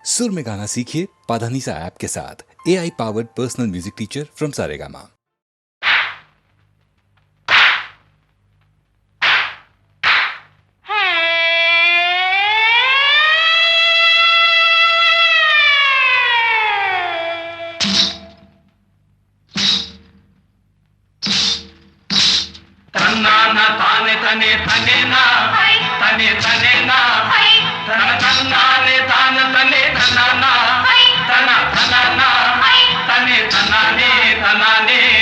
सुर में गाना सीखिए पाधानीसा ऐप के साथ। AI powered personal music teacher from Saregama. तन्नाना ताने तने तने ना तने तने ना तन्नाने तान तने तन्नाना तना तन्नाना तने तन्नाने तन्नाने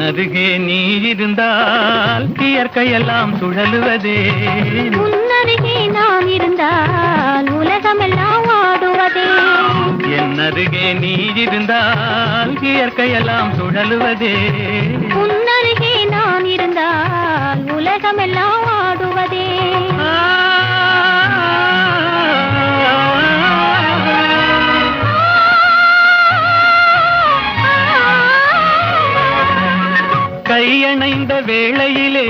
அருகே நீ இருந்தால் இயற்கையெல்லாம் சுழலுவதே. உன்னருகே நான் இருந்தால் உலகமெல்லாம் ஆடுவதே. என் அருகே நீ இருந்தால் இயற்கையெல்லாம் சுழலுவதே. உன்னருகே நான் இருந்தால் உலகமெல்லாம் ஆடுவதே. கையணைந்த வேளையிலே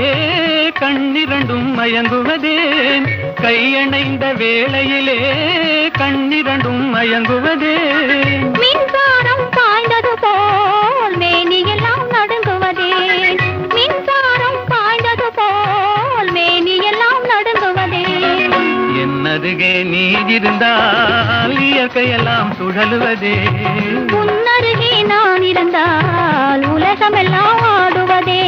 கண்ணிரண்டும் மயங்குவதேன். கையணைந்த வேளையிலே கண்ணிரண்டும் மயங்குவதேன். மின்சாரம் பாய்ந்தது போல் மேனியெல்லாம் நடுங்குவதேன். மின்சாரம் பாய்ந்தது போல் மேனியெல்லாம் நடுங்குவதேன். என் அருகே நீ இருந்தால் இயற்கையெல்லாம் சுழலுவதே. உன்னருகே நான் இருந்தால் உலகமெல்லாம் ஆடுவதே.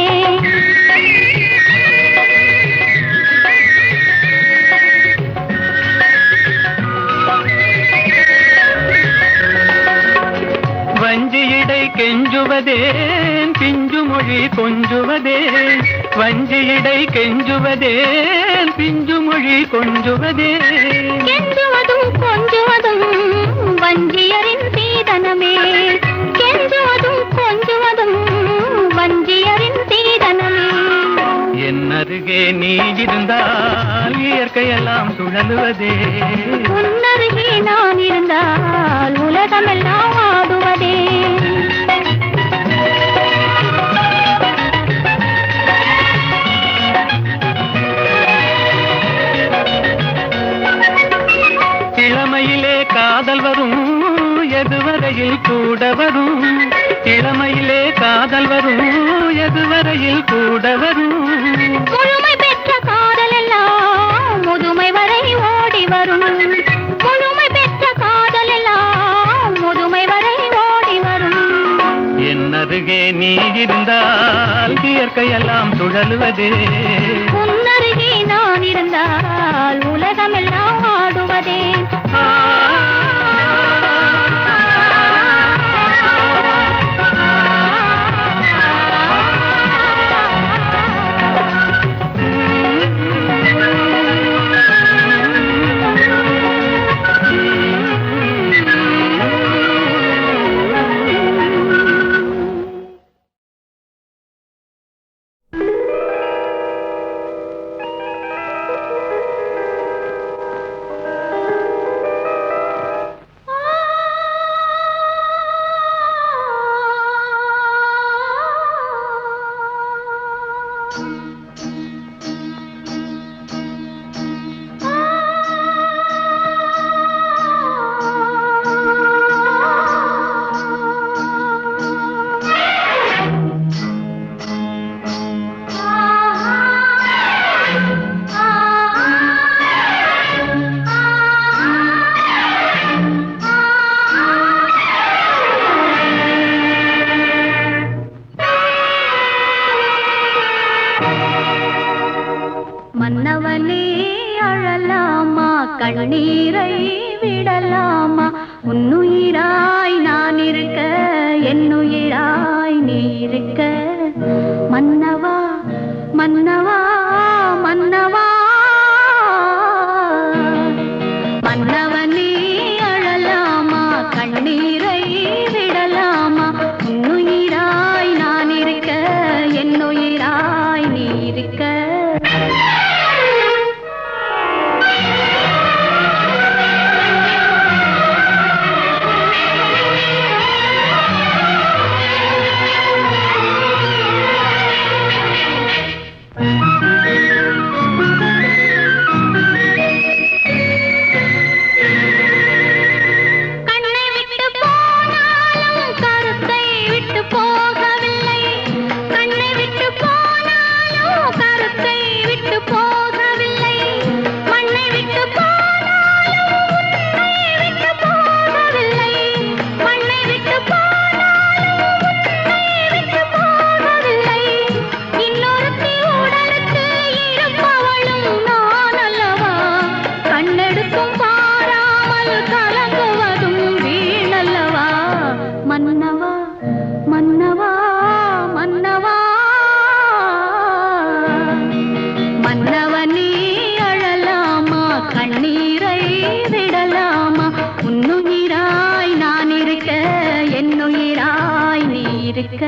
வஞ்சியிடை கெஞ்சுவதேன் பிஞ்சு மொழி கொஞ்சுவதேன். வஞ்சியிடை கெஞ்சுவதேன் பிஞ்சு மொழி கொஞ்சுவதேன். கெஞ்சுவதும் கொஞ்சுவதும் வஞ்சியரின் சீதனமே. கெஞ்சுவதும் கொஞ்சுவதும் வஞ்சியரின் சீதனமே. என் அருகே நீ இருந்தால் இயற்கையெல்லாம் சுழலுவதே. உன்னருகே நான் இருந்தால் உலகமெல்லாம் ஆடுவதே. இளமையிலே காதல் வரும் எதுவரையில் கூட வரும். இளமையிலே காதல் வரும் எதுவரையில் கூட வரும். முழுமை பெற்ற காதல் எல்லாம் முதுமை வரை ஓடி வரும். முழுமை பெற்ற காதல் எல்லாம் முதுமை வரை ஓடி வரும். என் அருகே நீ இருந்தால் இயற்கையெல்லாம் சுழலுவதே. உன்னருகே நான் இருந்தால் உலகமெல்லாம் ஆடுவதே. மன்னவனே அழலாமா கண்ணீரை விடலாமா. உன்னுயிராய் நான் இருக்க என்னுயிராய் நீ இருக்க. மன்னவா மன்னவா மன்னவா. மன்னவனே அழலாமா கண்ணீரை விடலாமா. உன்னுயிராய் நான் இருக்க என்னுயிராய் நீ இருக்க. இருக்க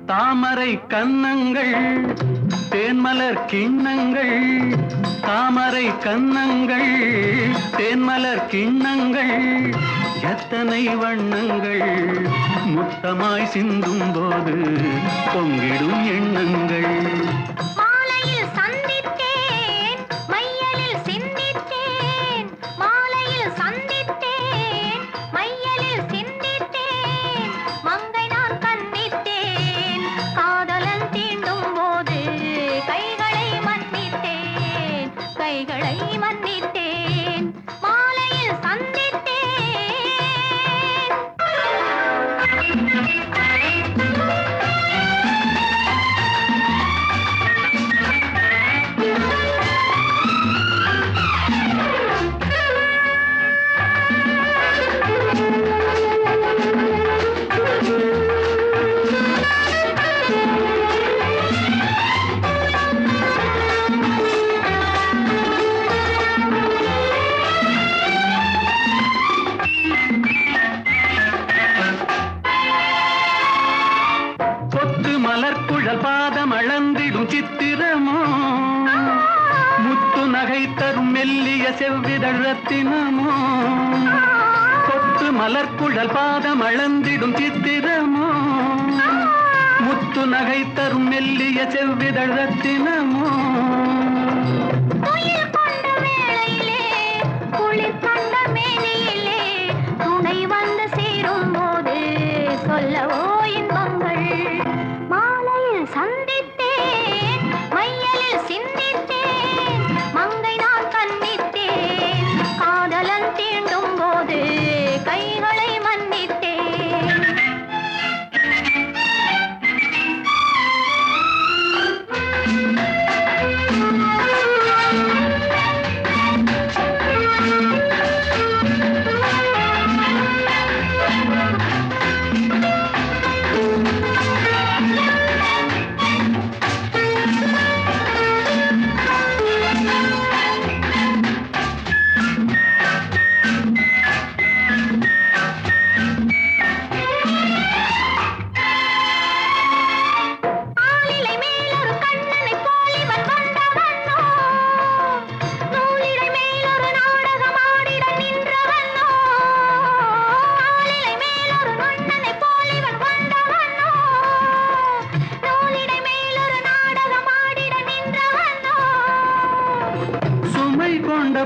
தாமரை கன்னங்கள் தேன்மலர் கிண்ணங்கள் தாமரை கன்னங்கள் தேன்மலர் கிண்ணங்கள் எத்தனை வண்ணங்கள் முத்தமாய் சிந்தும் போது பொங்கிடும் எண்ணங்கள் செவ்விதழ் ரத்தினமோ கொத்து மலர்க்குழல் பாதம் அளந்திடும் சித்திரமோ முத்து நகை தரும் மெல்லிய செவ்விதழ் ரத்தினமோ துணை வந்து சேரும் போது சொல்லவோ இன்பங்கள் மாலையில் சந்தித்தேன் மையலில் சிந்தித்தேன் மங்கை நான் கண்ணித்தேன் காதலன் தீண்டும் போது கைகளை மன்னித்தேன்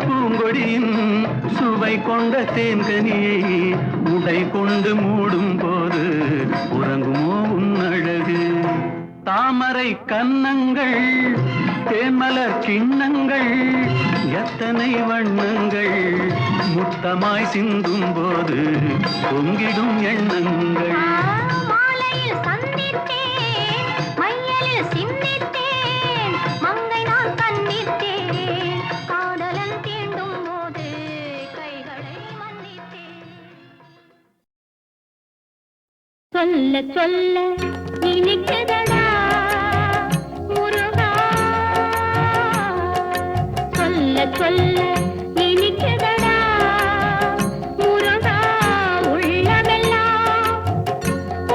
பூங்கொடியின் சுவை கொண்ட தேன்கனியை படை கொண்டு மூடும் போது உறங்குமோ உன் அழகு? தாமரை கன்னங்கள், தேன்மலர் கிண்ணங்கள், எத்தனை வண்ணங்கள் முத்தமாய் சிந்தும் போது பொங்கிடும் எண்ணங்கள். மாலையில் சந்தித்தேன், மையலில் சிந்தித்தேன், மங்கை நான் கண்டித்தேன், காதலன் தீண்டும் போது கைகளை மன்னித்தேன். சொல்ல சொல்ல இனிக்குதடா முருகா, சொல்ல சொல்ல இனிக்குதடா முருகா, உள்ளமெல்லாம்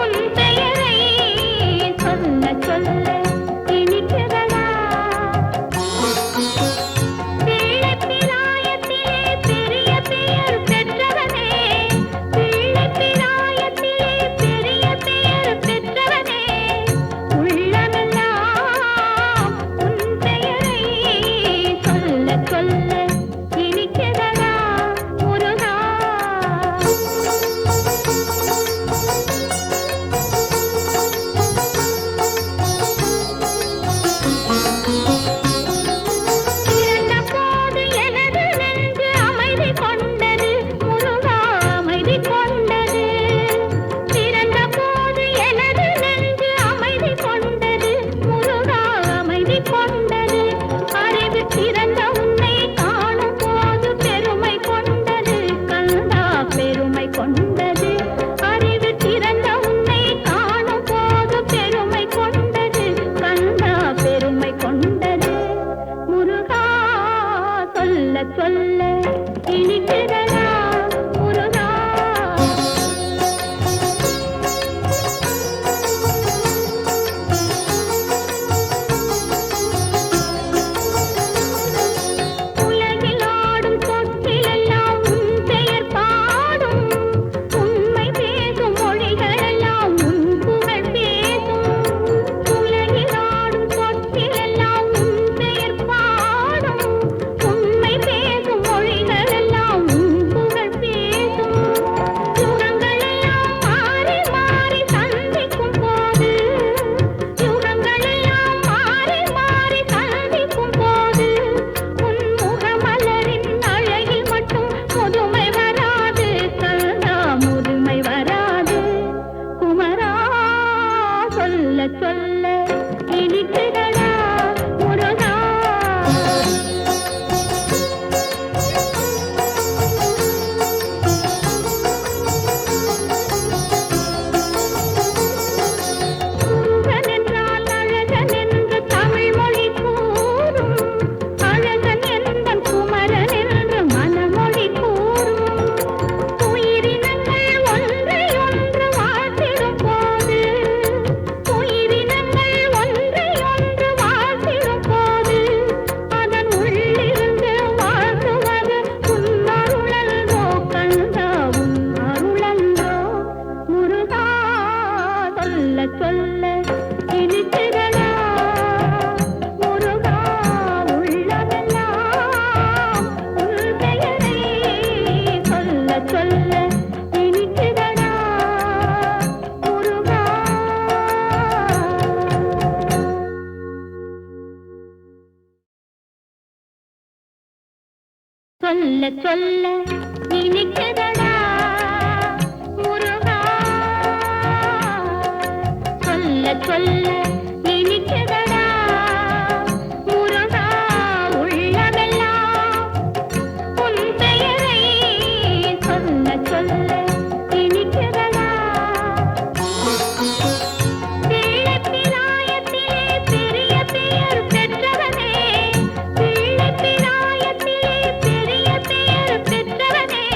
உன் பெயரை சொல்ல சொல்ல இனிக்குதடா. பிள்ளைப்பிராயத்திலே பெரிய பெயர் பெற்றவனே, பிள்ளைப்பிராயத்திலே பெரிய பெயர் பெற்றவனே, உள்ளமெல்லாம் உன் பெயரை சொல்ல சொல்ல இனிக்குதடா முருகா. பிறந்த போது எனது நெஞ்சு அமைதி கொண்டது முருகா, அமைதி கொண்டது. பிறந்த போது எனது நெஞ்சு அமைதி கொண்டது முருகா, அமைதி கொண்டது. அறிவு பிறந்த உன்னை காணும் போது பெருமை கொண்டது கந்தா, பெருமை கொண்டது. அறிவு பிறந்த உன்னை காணும் போது பெருமை கொண்டது கந்தா, பெருமை கொண்டது. முருகா சொல்ல சொல்ல இனிக்குதடா முருகா. உலகில் ஆடும் சொற்களெல்லாம் உன் பெயர் பாடும், உண்மை பேசும் மொழிகளெல்லாம் உன் புகழ் பேசும். உலகில் ஆடும் சொற்களெல்லாம் உன் பெயர் பாடும், உண்மை பேசும் மொழிகளெல்லாம் உன் புகழ் பேசும். யுகங்களெல்லாம் மாறி மாறி சந்திக்கும் போது, யுகங்களெல்லாம் மாறி மாறி சந்திக்கும் போது, உன் முகமலரின் அழகில் மட்டும் முதுமை வராது கந்தா, முதுமை வராது. குமரா சொல்ல சொல்ல இனிக்குதடா முருகா. முருகன் என்றால் அழகன் என்று தமிழ் மொழி கூறும், அழகன் என்பன் குமரன் என்று மனமொழி கூறும். உயிரினங்கள் ஒன்றை ஒன்று வாழ்த்திடும் போது, உயிரினங்கள் ஒன்றை ஒன்று வாழ்த்திடும் போது, அதன் உள்ளிருந்து வாழ்த்துவது உன் அருளன்றோ கந்தா, உன் அருளன்றோ. முருகா சொல்ல சொல்ல இனிக்குதடா முருகா, உள்ளமெல்லாம் உன் பெயரை சொல்ல சொல்ல இனிக்குதடா முருகா. சொல்ல சொல்ல இனிக்குதடா முருகா, சொல்ல சொல்ல இனிக்குதடா முருகா, உள்ளமெல்லாம் உன் பெயரை சொல்ல சொல்ல இனிக்குதடா. பிள்ளைப்பிராயத்திலே பெரிய பெயர் பெற்றவனே, பிள்ளைப்பிராயத்திலே பெரிய பெயர் பெற்றவனே,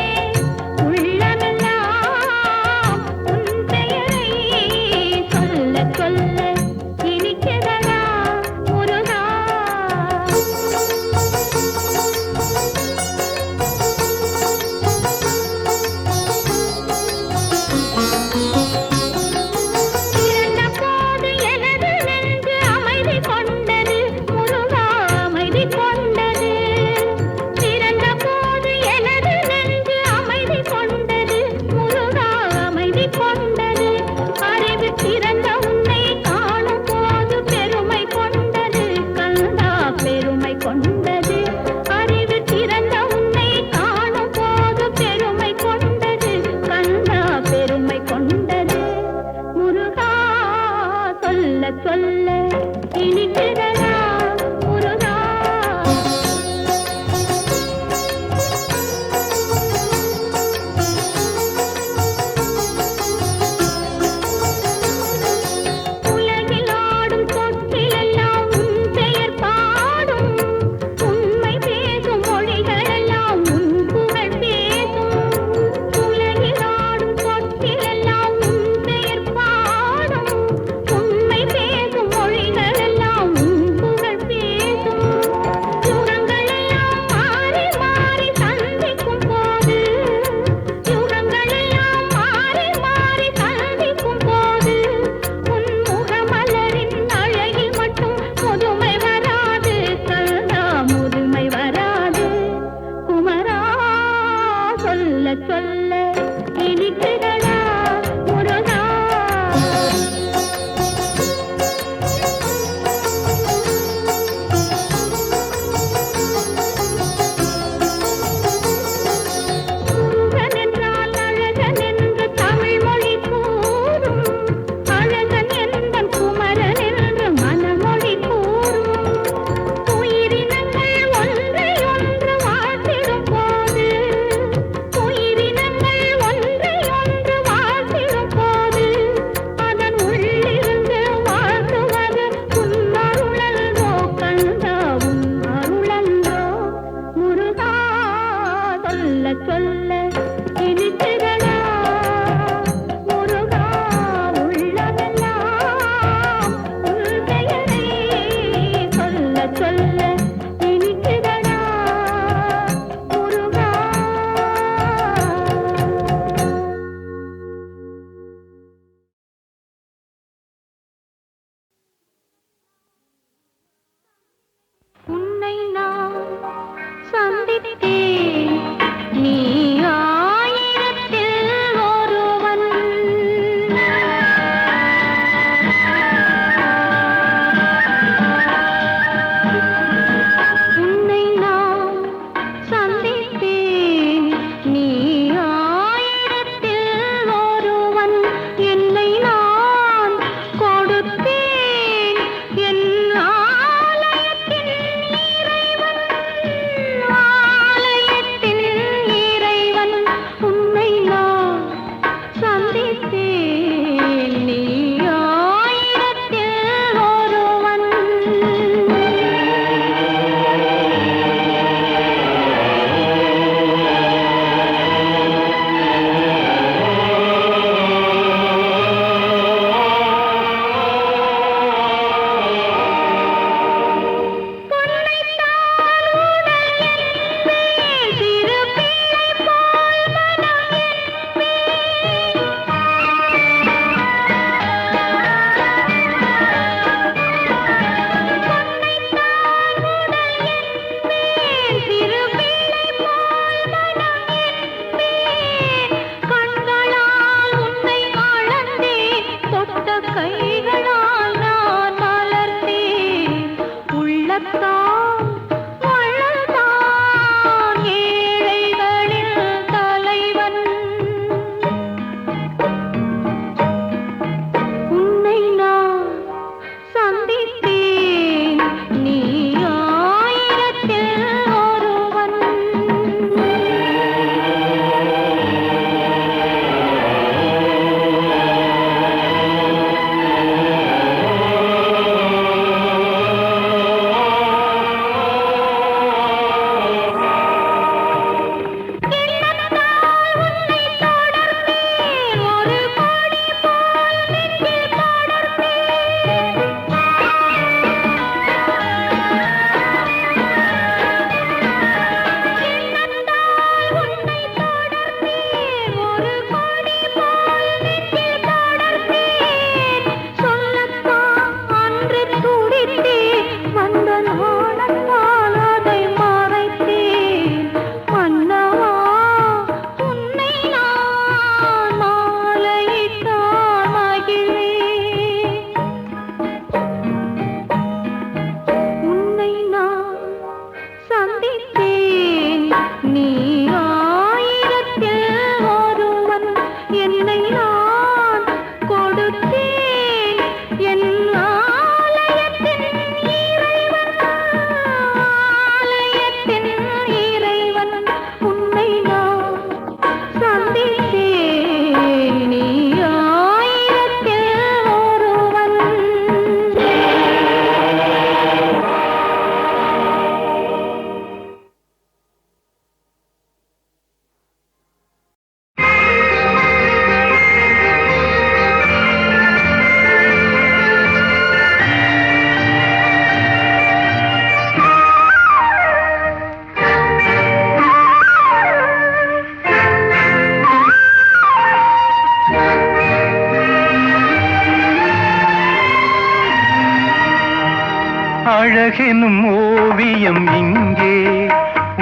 அழகெனும் ஓவியம் இங்கே,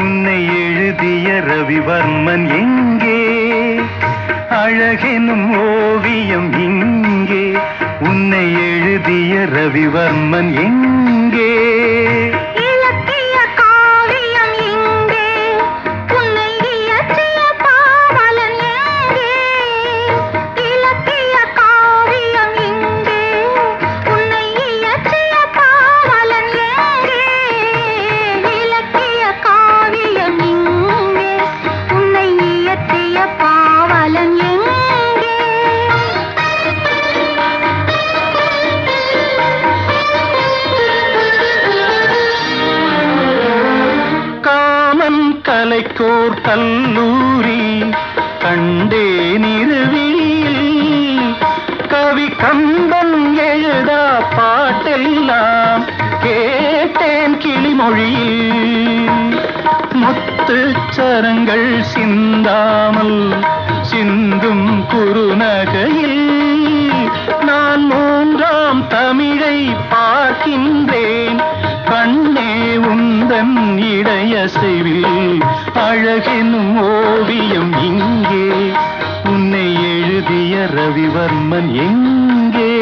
உன்னை எழுதிய ரவிவர்மன் எங்கே? அழகெனும் ஓவியம் இங்கே, உன்னை எழுதிய ரவிவர்மன் எங்கே? கலைக்கோர் கல்லூரி கண்டேன் இரவில், கவி கம்பன் எழுதா பாட்டெல்லாம் கேட்டேன் கிளிமொழியில். முத்துச்சரங்கள் சிந்தாமல் சிந்தும் குறுநகையில் நான் மூன்றாம் தமிழை பார்க்கின்றேன். கண்ணே உந்தன் இடையசைவில் அழகெனும் ஓவியம் இங்கே, உன்னை எழுதிய ரவிவர்மன் எங்கே?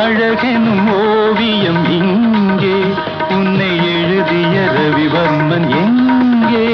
அழகெனும் ஓவியம் இங்கே, உன்னை எழுதிய ரவிவர்மன் எங்கே?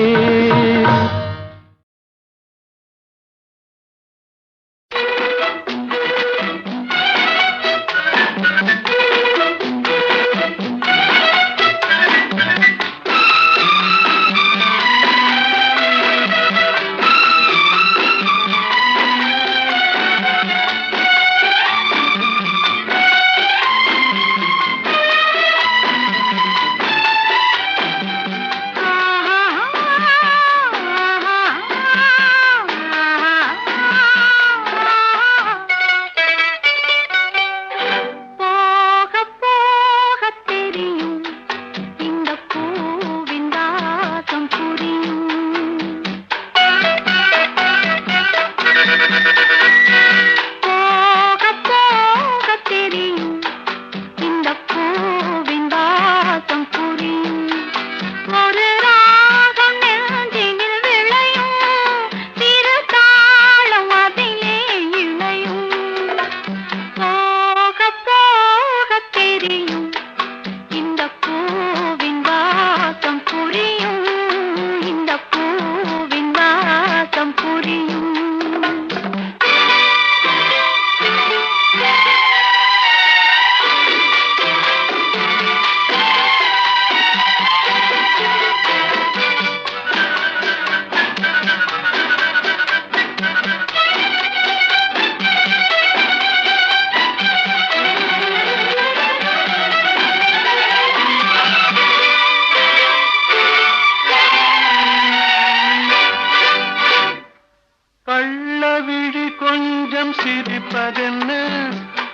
சிரிப்பதென்ன,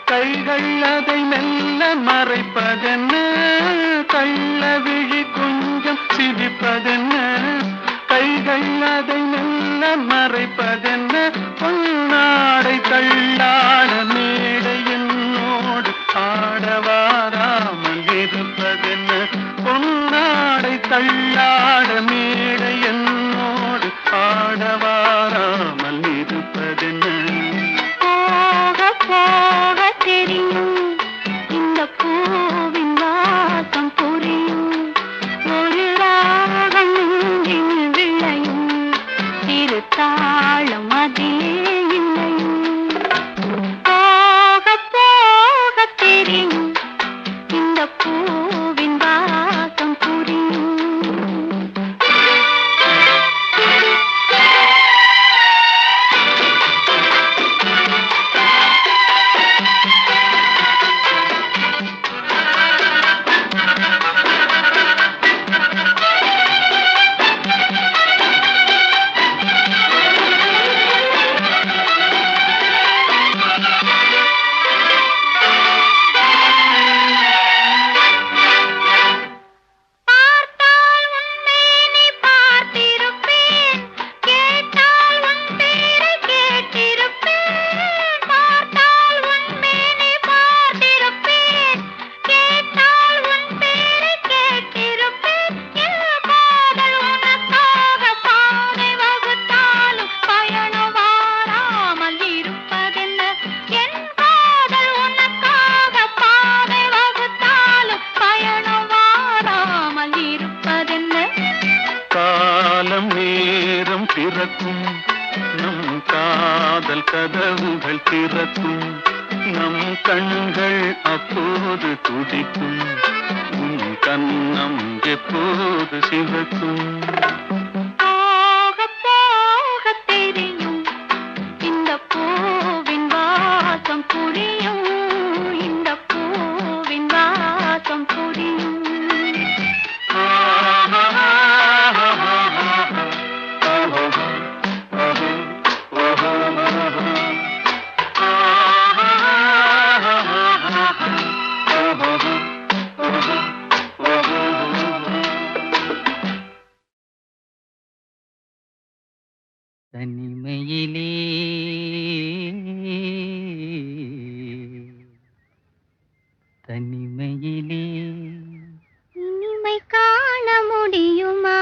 கைகள் அதை மெல்ல மறைப்பதென்ன? கள்ளவிழி கொஞ்சம் சிரிப்பதென்ன, கைகள் அதை மெல்ல மறைப்பதென்ன? பொன்னாடை தள்ளாட மேடை என்னோடு ஆடவாராமல் இருப்பதென்ன? பொன்னாடை தள்ளாட மேடை என்னோடு ஆடவாராமல் இருப்பதென்ன? போக போக தெரியும் இந்த பூவின் வாசம் திறக்கும் நம் காதல் கதவுகள் திறக்கும் நம் கண்கள் அப்போது துடிக்கும் உன் கண்ணம் எப்போது சிவக்கும் போக போக தெரியும் இந்த பூவின் வாசம் புரியும் இந்த பூவின் வாசம் புரியும் தனிமையிலே தனிமையிலே இனிமை காண முடியுமா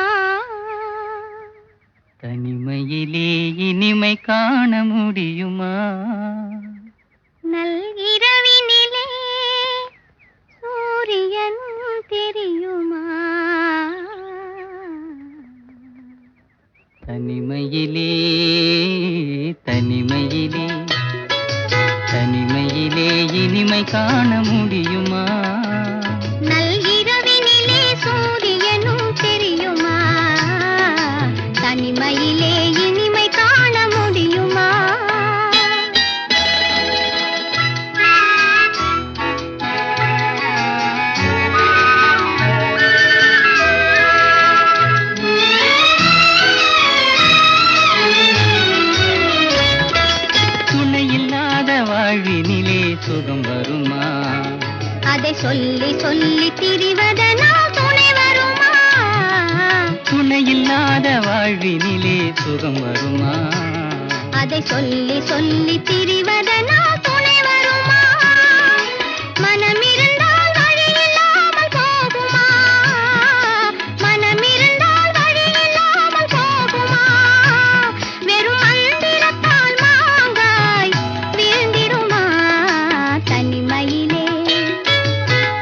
தனிமையிலே இனிமை காண முடியுமா நல்கிரவினிலே சூரியன் தெரியுமா தனிமையிலே தனிமையிலே தனிமையிலே இனிமை காண முடியுமா நல்கிரவினிலே சூரியனும் தெரியுமா தனிமையிலே இனிமை காண முடியுமா துணையில்லாத வாழ்வினிலே சுகம் வருமா அதை சொல்லி சொல்லி திரிவதனால் துணை வருமா துணையில்லாத வாழ்வினிலே சுகம் வருமா அதை சொல்லி சொல்லி திரிவதனால் துணை வருமா மனமிருந்தால் வழி இல்லாமல் போகுமா மனமிருந்தால் வழி இல்லாமல் போகுமா வெறும் மந்திரத்தால் மாங்காய் வீழ்ந்திடுமா தனிமையிலே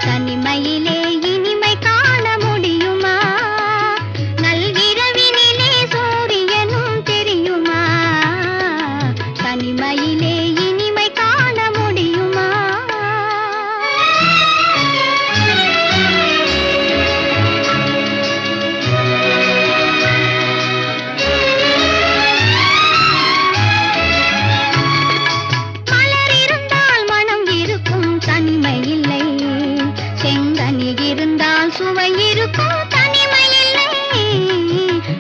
தனிமையிலே இனிமை காண முடியுமா நல்கிரவினிலே சூரியனும் தெரியுமா தனிமையிலே இனிமை காண முடியுமா மலர் இருந்தால் மனம் இருக்கும் தனிமை இல்லை செங்கனி இருந்தால் சுவை இருக்கும் தனிமை இல்லை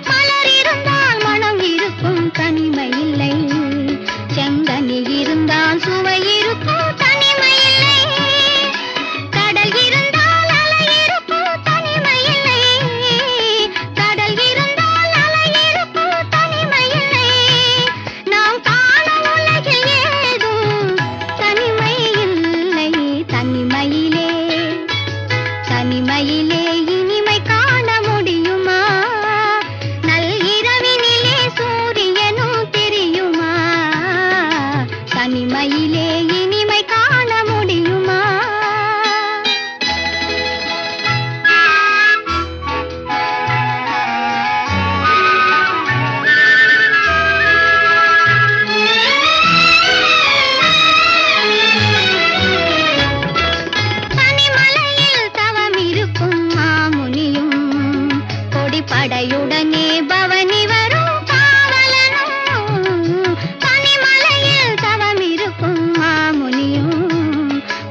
மலர் இருந்தால் மனம் இருக்கும் தனிமை இல்லை செங்கனி இருந்தால் சுவை இருக்கும் தனிமை இல்லை கடல் இருந்தால் அலை இருக்கும் தனிமை இல்லை கடல் இருந்தால் அலை இருக்கும் தனிமை இல்லை நாம் காண உலகில் ஏதும் தனிமை இல்லை தனிமையிலே தனிமையிலே இனிமை காண முடியுமா நல்கிரவினிலே சூரியனும் தெரியுமா தனிமையிலே இனிமை காண முடியுமா தனிமலையில் தவம் இருக்கும் மாமுனியும் கொடிப்படையுடனே பவனி வரும் காவலனும் தனிமலையில் தவம் இருக்கும் மாமுனியும்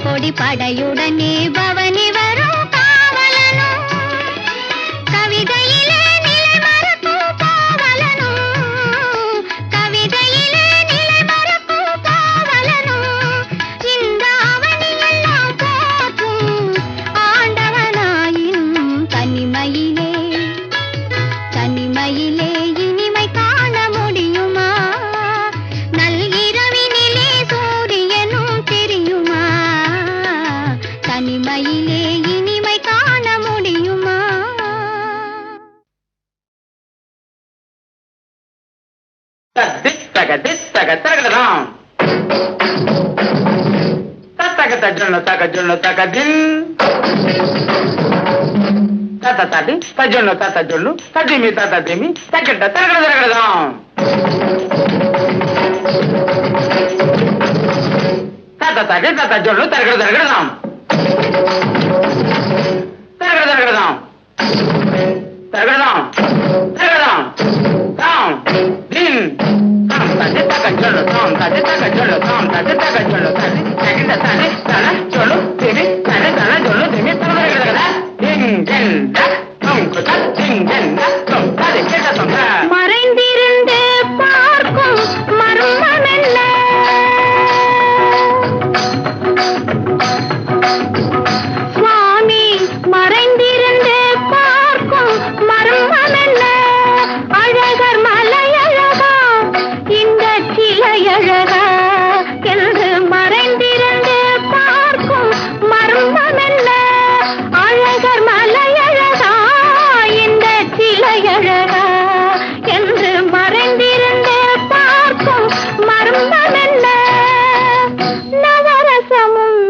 கொடிப்படையுடனே பவனி வரும் காவலனும் கவிதையிலே நிலை மறக்கும் காவலனும் கவிதையிலே நிலை மறக்கும் காவலனும் இந்த அவனியெல்லாம் போற்றும் ஆண்டவனாயினும் தனிமையிலே தனிமையிலே இனிமை காண முடியுமா நல்கிரவினிலே சூரியனும் தெரியுமா தனிமையிலே இனிமை காண முடியுமா தித்தக தித்தக தகடலாம் தத்தக தஜ்ஜொன்னு தக ஜொன்னு தக தின் தத்த தடி தஜ்ஜொன்னு தத்த ஜொன்னு தஜ்ஜிமி தத்த திமி தக்கட்ட தகட தகடலாம் தாத்தா தாக்கு தாத்தா சொல்லு தரகட தரகடதாம் தரகட தரகடதாம் தரகடதாம் தரகடதாம் தாம் தின் தாம் தட்டு தக்க சொல்லு தாம் தட்டு தக்க சொல்லு தாம் தட்டு தக்க சொல்லு தட்டு தகிட தனி தன சொல்லு திமி தனி தன சொல்லு திமி தரகட தின் தின் தம் குத தின் தின் தம் தடி கேட்ட தம் மறைந்திருந்து பார்க்கும் மர்மம் என்ன? சுவாமி மறைந்திருந்து பார்க்கும் மர்மம் என்ன? அழகர் மலையழகா இந்த சிலையழகா என்று மறைந்திருந்து பார்க்கும் மர்மம் என்ன? அழகர் மலையழகா இந்த சிலையழகா என்று மறைந்திருந்து பார்க்கும் மர்மம் என்ன? நவரசமும்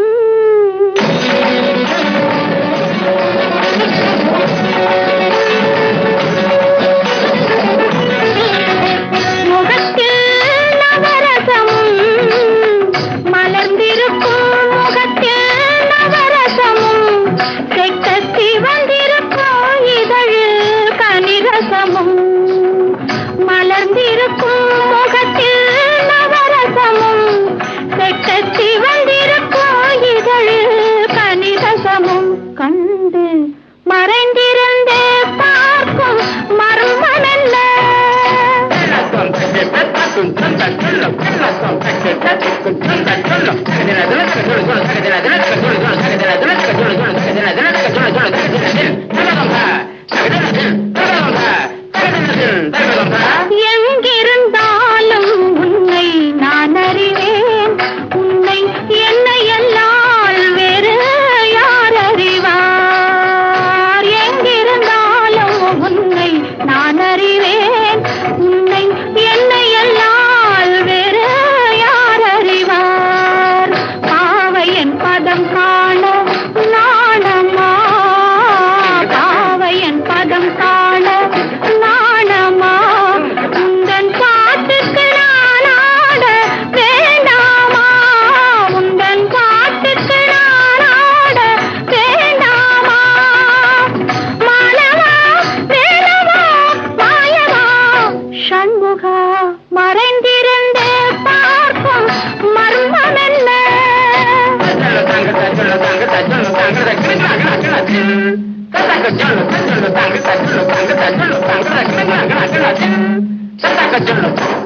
முகத்தில் நவரசமும் மலர்ந்திருக்கும் முகத்தில் நவரசமும் செக்கத்தி வந்திருக்கும் இதழில் கனிரசமும் மலர்ந்திருக்கும் முகத்தில் நவரசமும் செக்கத்தி வந்திருக்கும் இதழில் கனிரசமும் கண்டு மறைந்திருந்து பார்க்கும் மர்மம் என்ன? எங்கிருந்தாலும் உன்னை நான் அறிவேன். உன்னை என்னை அல்லால் வேறு யார் அறிவார்? எங்கிருந்தாலும் உன்னை நான் அறிவேன். உன்னை என்னை அல்லால் வேறு யார் அறிவார்? பாவையன் பதம் காண நாணமா? பாவையன் பதம் காண நாணமா? உந்தன் பாட்டுக்கு நான் ஆட வேண்டாமா? உந்தன் பாட்டுக்கு நான் ஆட வேண்டாமா? மானவா வேணவா மாயவா சண்முகா மறைந்திருந்து பார்க்கும் மர்மம் என்ன? சொல்லு